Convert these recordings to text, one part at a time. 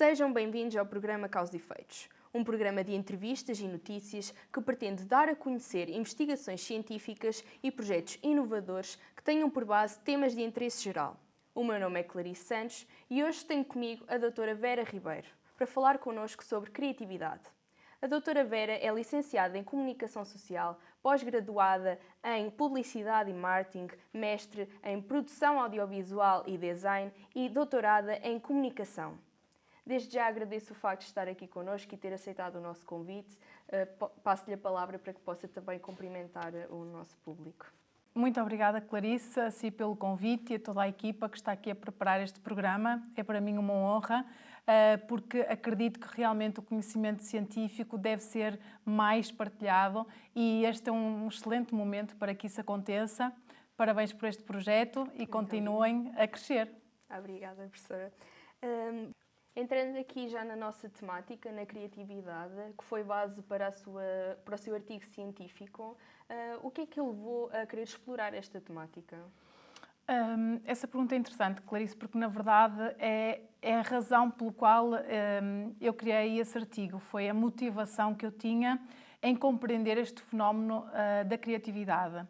Sejam bem-vindos ao programa Causa e Efeitos, um programa de entrevistas e notícias que pretende dar a conhecer investigações científicas e projetos inovadores que tenham por base temas de interesse geral. O meu nome é Clarice Santos e hoje tenho comigo a doutora Vera Ribeiro para falar connosco sobre criatividade. A doutora Vera é licenciada em Comunicação Social, pós-graduada em Publicidade e Marketing, mestre em Produção Audiovisual e Design e doutorada em Comunicação. Desde já agradeço o facto de estar aqui connosco e ter aceitado o nosso convite. Passo-lhe a palavra para que possa também cumprimentar o nosso público. Muito obrigada, Clarice, assim pelo convite e a toda a equipa que está aqui a preparar este programa. É para mim uma honra, porque acredito que realmente o conhecimento científico deve ser mais partilhado e este é um excelente momento para que isso aconteça. Parabéns por este projeto e continuem a crescer. Obrigada, professora. Entrando aqui já na nossa temática, na criatividade, que foi base para o seu artigo científico, o que é que o levou a querer explorar esta temática? Essa pergunta é interessante, Clarice, porque na verdade é a razão pelo qual eu criei esse artigo. Foi a motivação que eu tinha em compreender este fenómeno da criatividade.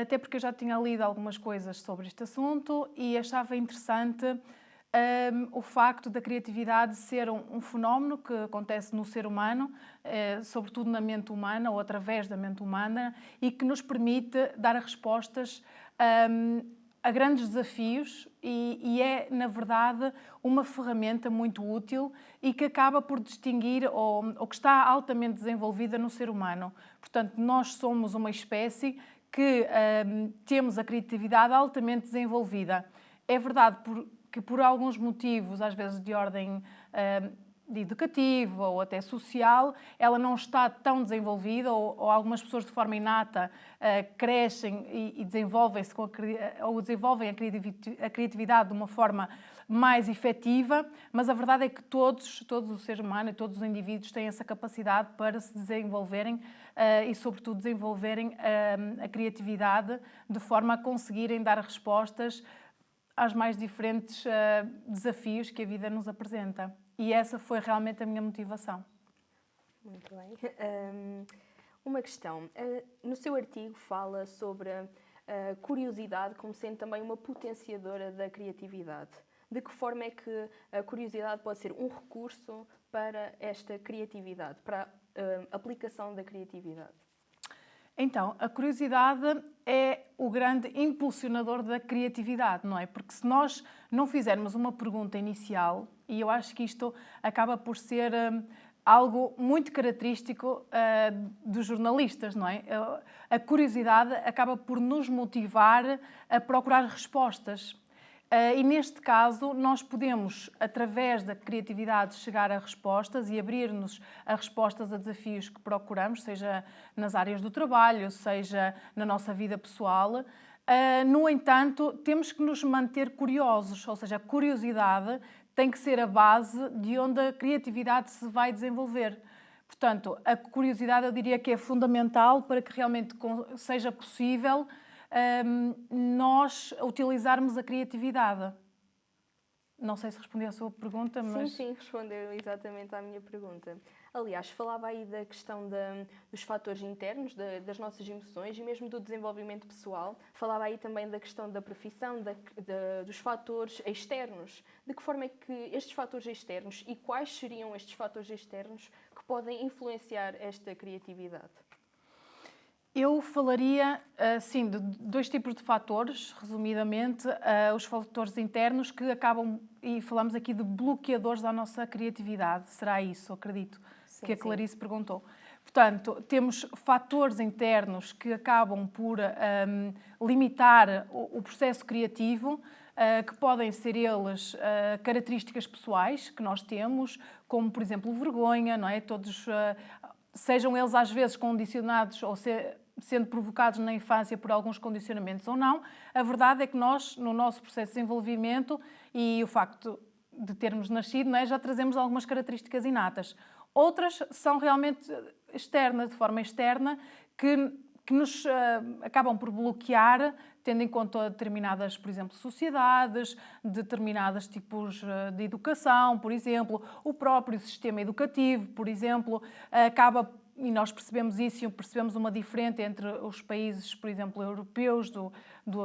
Até porque eu já tinha lido algumas coisas sobre este assunto e achava interessante o facto da criatividade ser um fenómeno que acontece no ser humano, sobretudo na mente humana ou através da mente humana, e que nos permite dar respostas a grandes desafios e é, na verdade, uma ferramenta muito útil e que acaba por distinguir ou que está altamente desenvolvida no ser humano. Portanto, nós somos uma espécie que temos a criatividade altamente desenvolvida. É verdade que por alguns motivos, às vezes de ordem educativa ou até social, ela não está tão desenvolvida ou algumas pessoas de forma inata crescem e desenvolvem-se ou desenvolvem a criatividade de uma forma mais efetiva, mas a verdade é que todos os seres humanos, todos os indivíduos têm essa capacidade para se desenvolverem e, sobretudo, desenvolverem a criatividade de forma a conseguirem dar respostas aos mais diferentes desafios que a vida nos apresenta. E essa foi realmente a minha motivação. Muito bem. Uma questão. No seu artigo fala sobre a curiosidade como sendo também uma potenciadora da criatividade. De que forma é que a curiosidade pode ser um recurso para esta criatividade, para a aplicação da criatividade? Então, a curiosidade é o grande impulsionador da criatividade, não é? Porque se nós não fizermos uma pergunta inicial, e eu acho que isto acaba por ser algo muito característico dos jornalistas, não é? A curiosidade acaba por nos motivar a procurar respostas. E neste caso, nós podemos, através da criatividade, chegar a respostas e abrir-nos a respostas a desafios que procuramos, seja nas áreas do trabalho, seja na nossa vida pessoal. No entanto, temos que nos manter curiosos, ou seja, a curiosidade tem que ser a base de onde a criatividade se vai desenvolver. Portanto, a curiosidade eu diria que é fundamental para que realmente seja possível nós utilizarmos a criatividade. Não sei se respondi à sua pergunta, mas... Sim, respondeu exatamente à minha pergunta. Aliás, falava aí da questão dos fatores internos, das nossas emoções e mesmo do desenvolvimento pessoal. Falava aí também da questão da profissão, dos fatores externos. De que forma é que estes fatores externos e quais seriam estes fatores externos que podem influenciar esta criatividade? Eu falaria, sim, de dois tipos de fatores, resumidamente, os fatores internos que acabam, e falamos aqui de bloqueadores da nossa criatividade. Será isso, acredito, que a Clarice perguntou. Portanto, temos fatores internos que acabam por limitar o processo criativo, que podem ser eles características pessoais que nós temos, como, por exemplo, vergonha, não é? Todos, sejam eles às vezes condicionados ou sendo provocados na infância por alguns condicionamentos ou não, a verdade é que nós, no nosso processo de desenvolvimento e o facto de termos nascido, não é, já trazemos algumas características inatas. Outras são realmente externas, de forma externa, que que nos acabam por bloquear, tendo em conta determinadas, por exemplo, sociedades, determinados tipos de educação, por exemplo, o próprio sistema educativo, por exemplo, acaba, e nós percebemos isso, e percebemos uma diferença entre os países, por exemplo, europeus,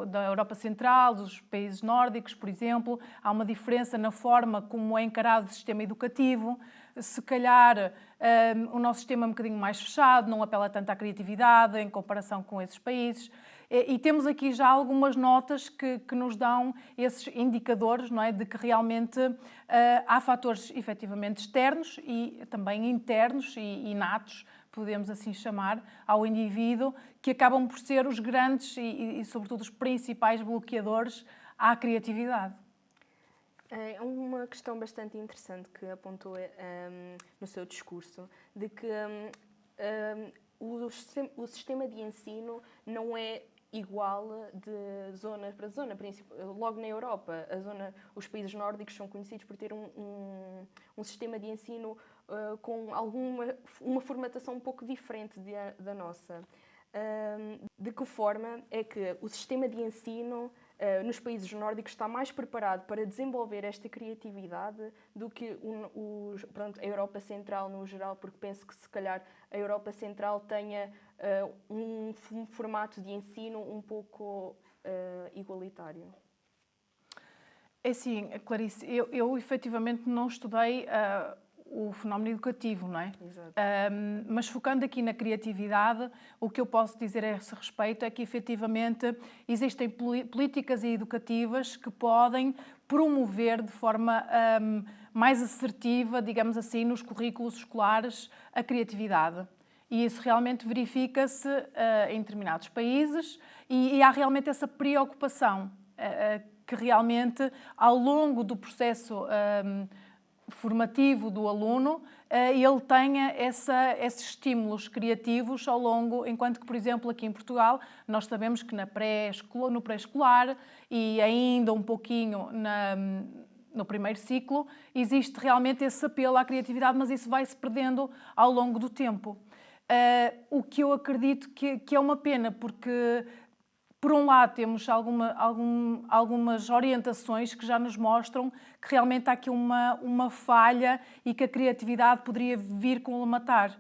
da Europa Central, dos países nórdicos, por exemplo. Há uma diferença na forma como é encarado o sistema educativo. Se calhar o nosso sistema é um bocadinho mais fechado, não apela tanto à criatividade em comparação com esses países. E temos aqui já algumas notas que nos dão esses indicadores, não é? De que realmente há fatores efetivamente externos e também internos e inatos, podemos assim chamar, ao indivíduo, que acabam por ser os grandes e sobretudo, os principais bloqueadores à criatividade. É uma questão bastante interessante que apontou no seu discurso, de que o sistema de ensino não é igual de zona para zona. Logo na Europa, os países nórdicos são conhecidos por ter um sistema de ensino com uma formatação um pouco diferente da nossa. De que forma é que o sistema de ensino nos países nórdicos está mais preparado para desenvolver esta criatividade do que a Europa Central no geral, porque penso que se calhar a Europa Central tenha um formato de ensino um pouco igualitário. É assim, Clarice, eu efetivamente não estudei o fenómeno educativo, não é? Exato. Mas focando aqui na criatividade, o que eu posso dizer a esse respeito é que efetivamente existem políticas educativas que podem promover de forma mais assertiva, digamos assim, nos currículos escolares a criatividade. E isso realmente verifica-se em determinados países e há realmente essa preocupação que realmente ao longo do processo formativo do aluno, ele tenha esses estímulos criativos ao longo, enquanto que, por exemplo, aqui em Portugal, nós sabemos que no pré-escolar e ainda um pouquinho no primeiro ciclo, existe realmente esse apelo à criatividade, mas isso vai-se perdendo ao longo do tempo. O que eu acredito que é uma pena, porque por um lado, temos algumas orientações que já nos mostram que realmente há aqui uma falha e que a criatividade poderia vir colmatar.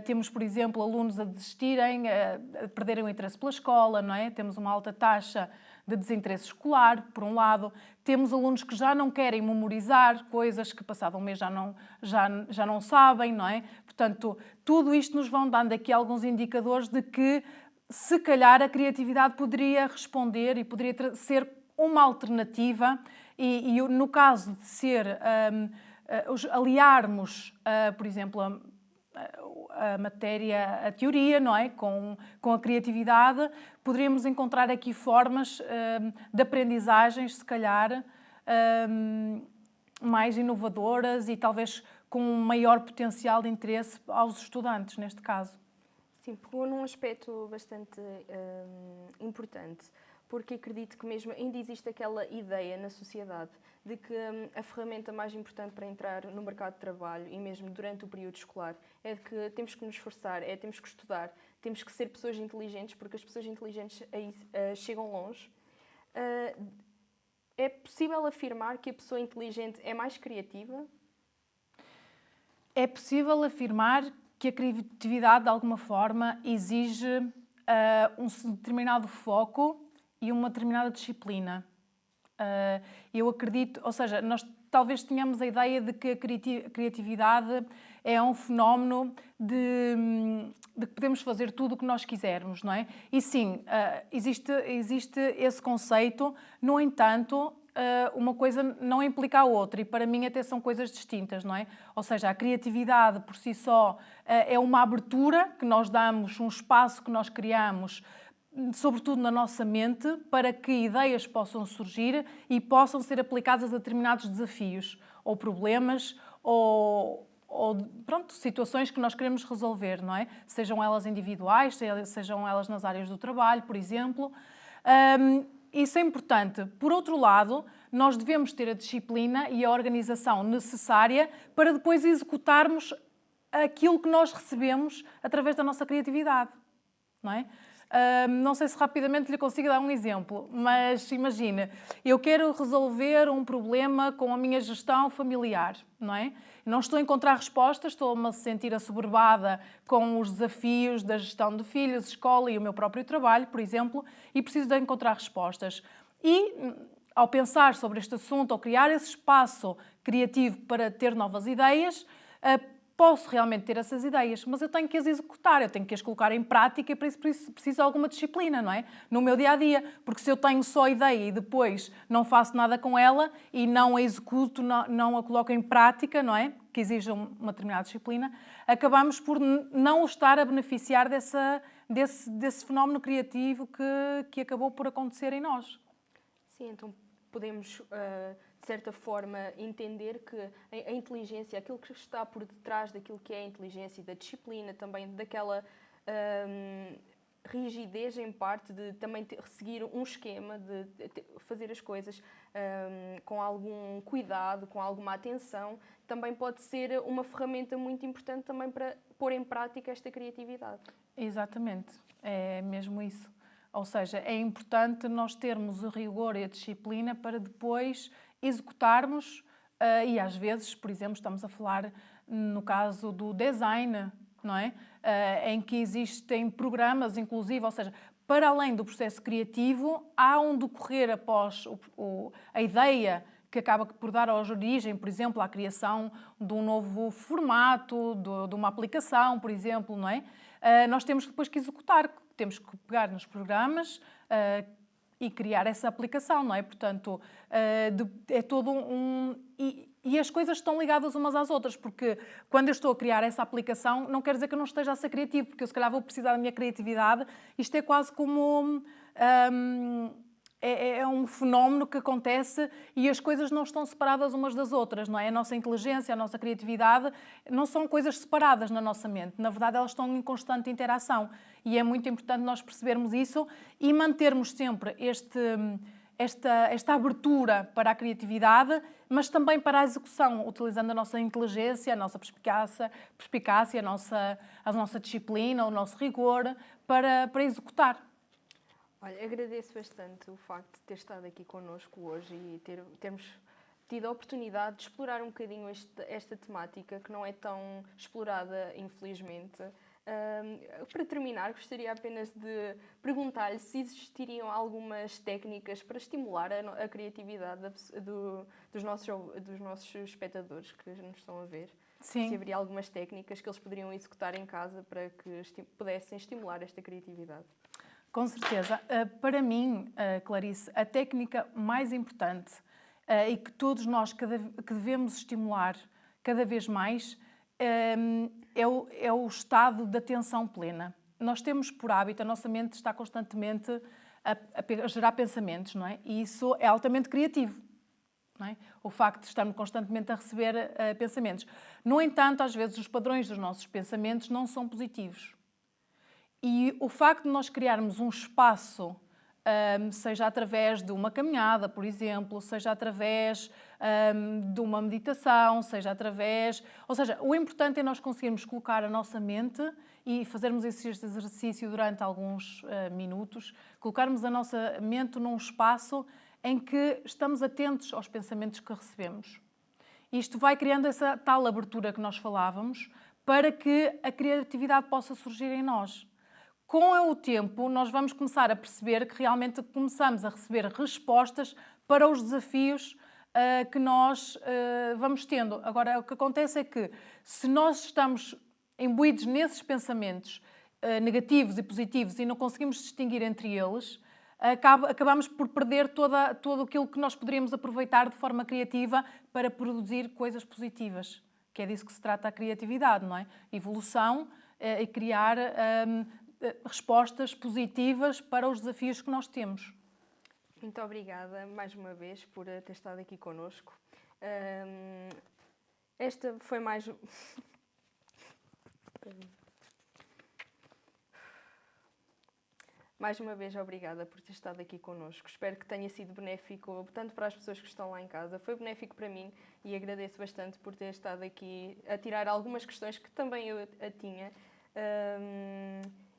Temos, por exemplo, alunos a desistirem, a perderem o interesse pela escola, não é? Temos uma alta taxa de desinteresse escolar, por um lado. Temos alunos que já não querem memorizar coisas que passado um mês já não sabem, não é? Portanto, tudo isto nos vão dando aqui alguns indicadores de que se calhar a criatividade poderia responder e poderia ser uma alternativa e no caso de ser aliarmos, por exemplo, a matéria, a teoria, não é? Com a criatividade, poderíamos encontrar aqui formas de aprendizagens, se calhar, mais inovadoras e talvez com um maior potencial de interesse aos estudantes, neste caso. Sim, pegou num aspecto bastante importante, porque acredito que mesmo ainda existe aquela ideia na sociedade de que a ferramenta mais importante para entrar no mercado de trabalho e mesmo durante o período escolar é de que temos que nos esforçar, temos que estudar, temos que ser pessoas inteligentes, porque as pessoas inteligentes chegam longe. É possível afirmar que a pessoa inteligente é mais criativa? É possível afirmar que a criatividade, de alguma forma, exige um determinado foco e uma determinada disciplina. Eu acredito, ou seja, nós talvez tenhamos a ideia de que a criatividade é um fenómeno de que podemos fazer tudo o que nós quisermos, não é? E sim, existe esse conceito, no entanto, uma coisa não implica a outra e para mim até são coisas distintas, não é? Ou seja, a criatividade por si só é uma abertura que nós damos, um espaço que nós criamos, sobretudo na nossa mente, para que ideias possam surgir e possam ser aplicadas a determinados desafios ou problemas ou situações que nós queremos resolver, não é? Sejam elas individuais, sejam elas nas áreas do trabalho, por exemplo. Isso é importante. Por outro lado, nós devemos ter a disciplina e a organização necessária para depois executarmos aquilo que nós recebemos através da nossa criatividade, não é? Não sei se rapidamente lhe consigo dar um exemplo, mas imagina, eu quero resolver um problema com a minha gestão familiar, não é? Não estou a encontrar respostas, estou-me a sentir assoberbada com os desafios da gestão de filhos, escola e o meu próprio trabalho, por exemplo, e preciso de encontrar respostas. E, ao pensar sobre este assunto, ao criar esse espaço criativo para ter novas ideias, posso realmente ter essas ideias, mas eu tenho que as executar, eu tenho que as colocar em prática e para isso preciso de alguma disciplina, não é? No meu dia-a-dia, porque se eu tenho só ideia e depois não faço nada com ela e não a executo, não a coloco em prática, não é? Que exige uma determinada disciplina, acabamos por não estar a beneficiar desse fenómeno criativo que acabou por acontecer em nós. Sim, então podemos, de certa forma, entender que a inteligência, aquilo que está por detrás daquilo que é a inteligência e da disciplina, também daquela rigidez em parte de também seguir um esquema, de fazer as coisas com algum cuidado, com alguma atenção, também pode ser uma ferramenta muito importante também para pôr em prática esta criatividade. Exatamente, é mesmo isso. Ou seja, é importante nós termos o rigor e a disciplina para depois executarmos e às vezes, por exemplo, estamos a falar no caso do design, não é? Em que existem programas, inclusive, ou seja, para além do processo criativo, há um decorrer após a ideia que acaba por dar origem, por exemplo, à criação de um novo formato, de uma aplicação, por exemplo, não é? Nós temos depois que executar, temos que pegar nos programas e criar essa aplicação, não é? Portanto, é todo E as coisas estão ligadas umas às outras, porque quando eu estou a criar essa aplicação, não quer dizer que eu não esteja a ser criativo, porque eu se calhar vou precisar da minha criatividade. Isto é quase como... É um fenómeno que acontece e as coisas não estão separadas umas das outras, não é? A nossa inteligência, a nossa criatividade não são coisas separadas na nossa mente. Na verdade, elas estão em constante interação e é muito importante nós percebermos isso e mantermos sempre esta abertura para a criatividade, mas também para a execução, utilizando a nossa inteligência, a nossa perspicácia, a nossa disciplina, o nosso rigor para executar. Olha, agradeço bastante o facto de ter estado aqui connosco hoje e termos tido a oportunidade de explorar um bocadinho esta temática que não é tão explorada, infelizmente. Para terminar, gostaria apenas de perguntar-lhe se existiriam algumas técnicas para estimular a criatividade dos nossos espectadores que nos estão a ver. Sim. Se haveria algumas técnicas que eles poderiam executar em casa para que pudessem estimular esta criatividade. Com certeza. Para mim, Clarice, a técnica mais importante e que todos nós que devemos estimular cada vez mais é o estado de atenção plena. Nós temos por hábito, a nossa mente está constantemente a gerar pensamentos, não é? E isso é altamente criativo. Não é? O facto de estarmos constantemente a receber pensamentos. No entanto, às vezes os padrões dos nossos pensamentos não são positivos. E o facto de nós criarmos um espaço, seja através de uma caminhada, por exemplo, seja através de uma meditação, seja através... Ou seja, o importante é nós conseguirmos colocar a nossa mente e fazermos este exercício durante alguns minutos, colocarmos a nossa mente num espaço em que estamos atentos aos pensamentos que recebemos. Isto vai criando essa tal abertura que nós falávamos para que a criatividade possa surgir em nós. Com o tempo, nós vamos começar a perceber que realmente começamos a receber respostas para os desafios que nós vamos tendo. Agora, o que acontece é que, se nós estamos imbuídos nesses pensamentos negativos e positivos e não conseguimos distinguir entre eles, acabamos por perder todo aquilo que nós poderíamos aproveitar de forma criativa para produzir coisas positivas. Que é disso que se trata a criatividade, não é? Evolução e criar... respostas positivas para os desafios que nós temos. Muito obrigada mais uma vez por ter estado aqui connosco. Esta foi mais... Mais uma vez, obrigada por ter estado aqui connosco. Espero que tenha sido benéfico, tanto para as pessoas que estão lá em casa. Foi benéfico para mim e agradeço bastante por ter estado aqui a tirar algumas questões que também eu a tinha.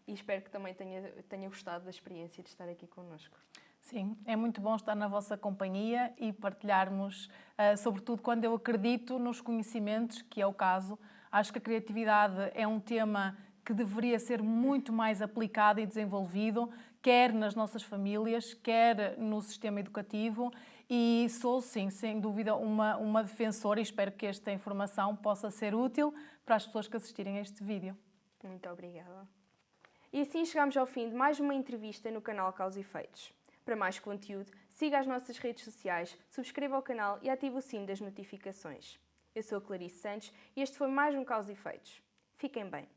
e espero que também tenha gostado da experiência de estar aqui connosco. Sim, é muito bom estar na vossa companhia e partilharmos, sobretudo quando eu acredito nos conhecimentos, que é o caso. Acho que a criatividade é um tema que deveria ser muito mais aplicado e desenvolvido, quer nas nossas famílias, quer no sistema educativo. E sou, sim, sem dúvida, uma defensora e espero que esta informação possa ser útil para as pessoas que assistirem a este vídeo. Muito obrigada. E assim chegamos ao fim de mais uma entrevista no canal Causa e Efeitos. Para mais conteúdo, siga as nossas redes sociais, subscreva o canal e ative o sino das notificações. Eu sou a Clarice Santos e este foi mais um Causa e Efeitos. Fiquem bem.